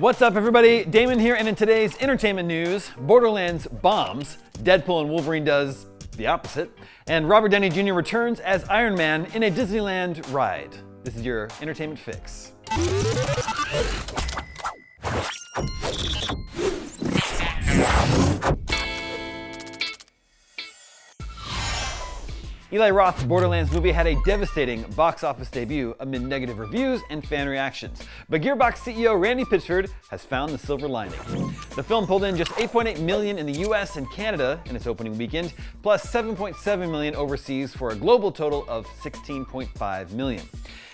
What's up, everybody? Damon here, and in today's entertainment news, Borderlands bombs, Deadpool and Wolverine does the opposite, and Robert Downey Jr. returns as Iron Man in a Disneyland ride. This is your entertainment fix. Eli Roth's Borderlands movie had a devastating box office debut amid negative reviews and fan reactions. But Gearbox CEO Randy Pitchford has found the silver lining. The film pulled in just $8.8 million in the US and Canada in its opening weekend, plus $7.7 million overseas for a global total of $16.5 million.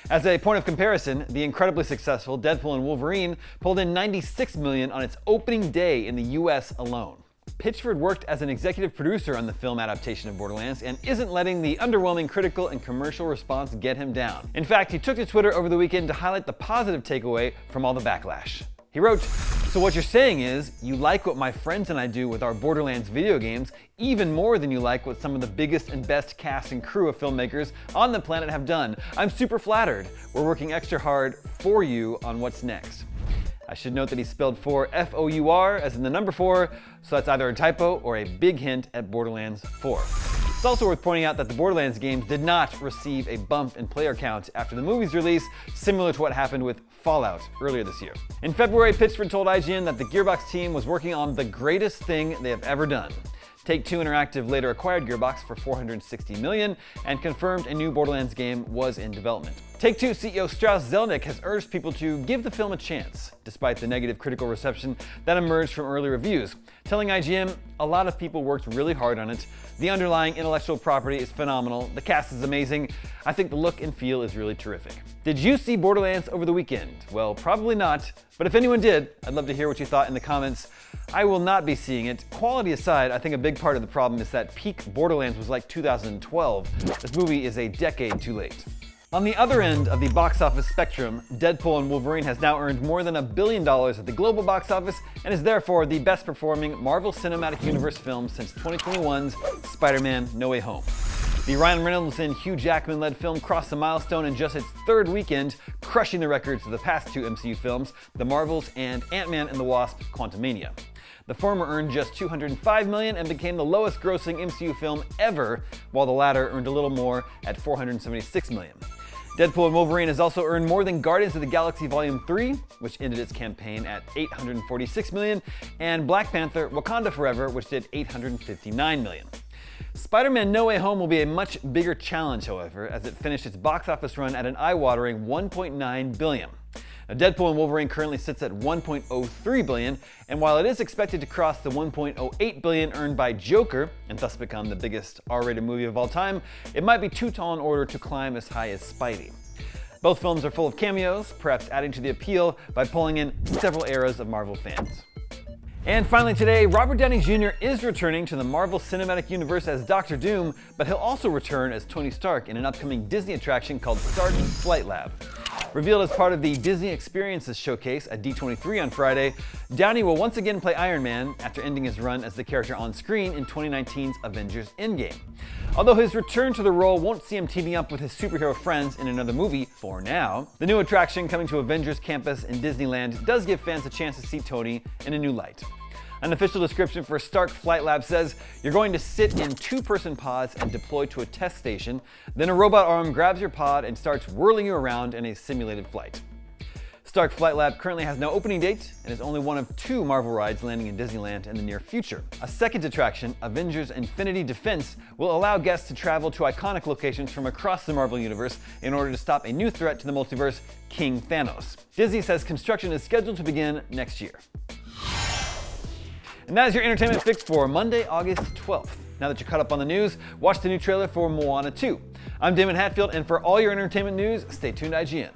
As a point of comparison, the incredibly successful Deadpool and Wolverine pulled in $96 million on its opening day in the US alone. Pitchford worked as an executive producer on the film adaptation of Borderlands and isn't letting the underwhelming critical and commercial response get him down. In fact, he took to Twitter over the weekend to highlight the positive takeaway from all the backlash. He wrote, "So what you're saying is, you like what my friends and I do with our Borderlands video games even more than you like what some of the biggest and best cast and crew of filmmakers on the planet have done. I'm super flattered. We're working extra hard for you on what's next." I should note that he spelled 4 F-O-U-R as in the number 4, so that's either a typo or a big hint at Borderlands 4. It's also worth pointing out that the Borderlands games did not receive a bump in player count after the movie's release, similar to what happened with Fallout earlier this year. In February, Pitchford told IGN that the Gearbox team was working on the greatest thing they have ever done. Take-Two Interactive later acquired Gearbox for $460 million and confirmed a new Borderlands game was in development. Take-Two CEO Strauss Zelnick has urged people to give the film a chance, despite the negative critical reception that emerged from early reviews, telling IGN, "A lot of people worked really hard on it. The underlying intellectual property is phenomenal. The cast is amazing. I think the look and feel is really terrific." Did you see Borderlands over the weekend? Well, probably not, but if anyone did, I'd love to hear what you thought in the comments. I will not be seeing it. Quality aside, I think a big part of the problem is that peak Borderlands was like 2012. This movie is a decade too late. On the other end of the box office spectrum, Deadpool and Wolverine has now earned more than $1 billion at the global box office and is therefore the best performing Marvel Cinematic Universe film since 2021's Spider-Man: No Way Home. The Ryan Reynolds and Hugh Jackman-led film crossed the milestone in just its third weekend, crushing the records of the past two MCU films, The Marvels and Ant-Man and the Wasp: Quantumania. The former earned just $205 million and became the lowest grossing MCU film ever, while the latter earned a little more at $476 million. Deadpool and Wolverine has also earned more than Guardians of the Galaxy Volume 3, which ended its campaign at $846 million, and Black Panther: Wakanda Forever, which did $859 million. Spider-Man: No Way Home will be a much bigger challenge, however, as it finished its box office run at an eye-watering $1.9 billion. Now, Deadpool and Wolverine currently sits at $1.03 billion, and while it is expected to cross the $1.08 billion earned by Joker, and thus become the biggest R-rated movie of all time, it might be too tall in order to climb as high as Spidey. Both films are full of cameos, perhaps adding to the appeal by pulling in several eras of Marvel fans. And finally today, Robert Downey Jr. is returning to the Marvel Cinematic Universe as Dr. Doom, but he'll also return as Tony Stark in an upcoming Disney attraction called Stark Flight Lab. Revealed as part of the Disney Experiences showcase at D23 on Friday, Downey will once again play Iron Man after ending his run as the character on screen in 2019's Avengers Endgame. Although his return to the role won't see him teaming up with his superhero friends in another movie for now, the new attraction coming to Avengers Campus in Disneyland does give fans a chance to see Tony in a new light. An official description for Stark Flight Lab says, "You're going to sit in two-person pods and deploy to a test station, then a robot arm grabs your pod and starts whirling you around in a simulated flight." Stark Flight Lab currently has no opening date and is only one of 2 Marvel rides landing in Disneyland in the near future. A second attraction, Avengers Infinity Defense, will allow guests to travel to iconic locations from across the Marvel Universe in order to stop a new threat to the multiverse, King Thanos. Disney says construction is scheduled to begin next year. And that is your entertainment fix for Monday, August 12th. Now that you're caught up on the news, watch the new trailer for Moana 2. I'm Damon Hatfield, and for all your entertainment news, stay tuned to IGN.